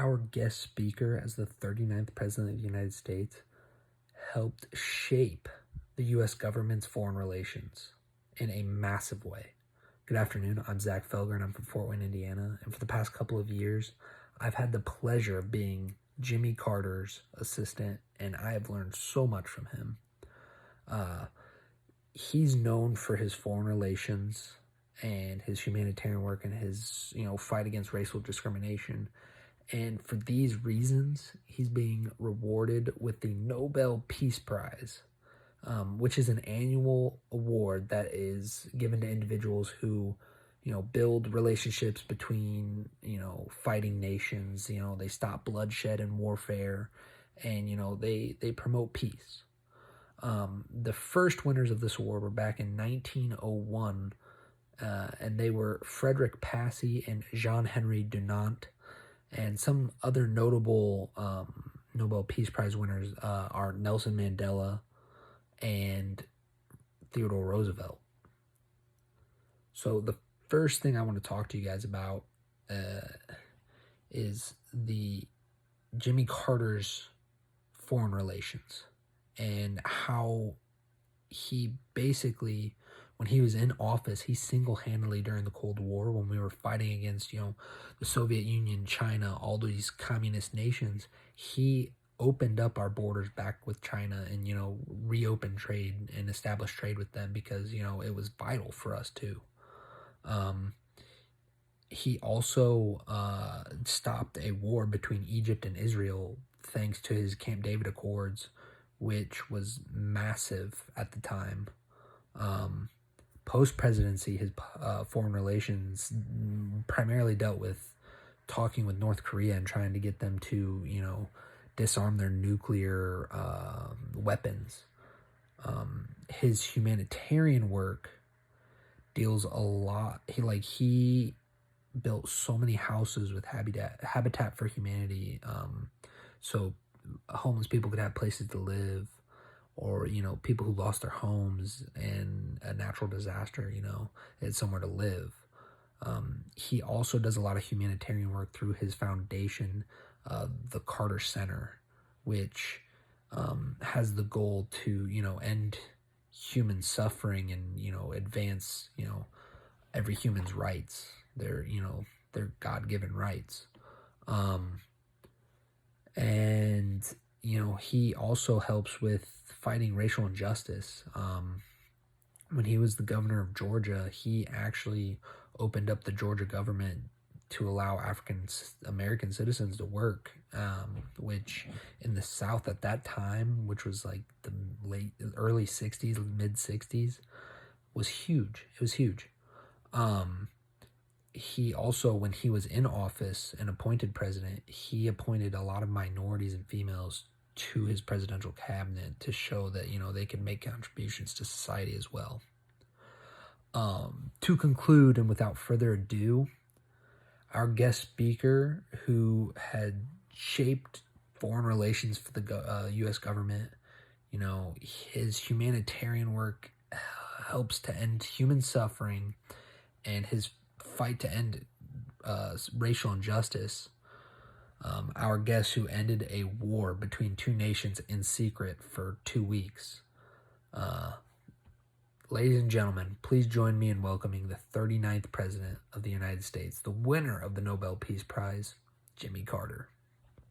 Our guest speaker as the 39th President of the United States helped shape the U.S. government's foreign relations in a massive way. Good afternoon, I'm Zach Felger and I'm from Fort Wayne, Indiana, and for the past couple of years, I've had the pleasure of being Jimmy Carter's assistant, and I have learned so much from him. He's known for his foreign relations and his humanitarian work and his, fight against racial discrimination. And for these reasons, he's being rewarded with the Nobel Peace Prize, which is an annual award that is given to individuals who, build relationships between, fighting nations. They stop bloodshed and warfare, and, they promote peace. The first winners of this award were back in 1901, and they were Frederick Passy and Jean-Henri Dunant. And some other notable Nobel Peace Prize winners are Nelson Mandela and Theodore Roosevelt. So the first thing I want to talk to you guys about is the Jimmy Carter's foreign relations and how he basically, when he was in office, he single-handedly during the Cold War, when we were fighting against, the Soviet Union, China, all these communist nations, he opened up our borders back with China and, reopened trade and established trade with them because, it was vital for us too. He also stopped a war between Egypt and Israel thanks to his Camp David Accords, which was massive at the time. Post-presidency, his foreign relations primarily dealt with talking with North Korea and trying to get them to, disarm their nuclear weapons. His humanitarian work deals a lot. He built so many houses with Habitat for Humanity, so homeless people could have places to live, or, people who lost their homes in a natural disaster, had somewhere to live. He also does a lot of humanitarian work through his foundation, the Carter Center, which has the goal to, end human suffering and, advance, every human's rights, their God-given rights. And he also helps with fighting racial injustice. When he was the governor of Georgia, he actually opened up the Georgia government to allow African American citizens to work, which in the South at that time, which was like the early 60s, mid 60s, was huge. It was huge. He also, when he was in office and appointed president, he appointed a lot of minorities and females to his presidential cabinet to show that, they could make contributions to society as well. To conclude, and without further ado, our guest speaker, who had shaped foreign relations for the U.S. government, his humanitarian work helps to end human suffering, and his fight to end racial injustice. Our guest who ended a war between two nations in secret for 2 weeks. Ladies and gentlemen, please join me in welcoming the 39th President of the United States, the winner of the Nobel Peace Prize, Jimmy Carter.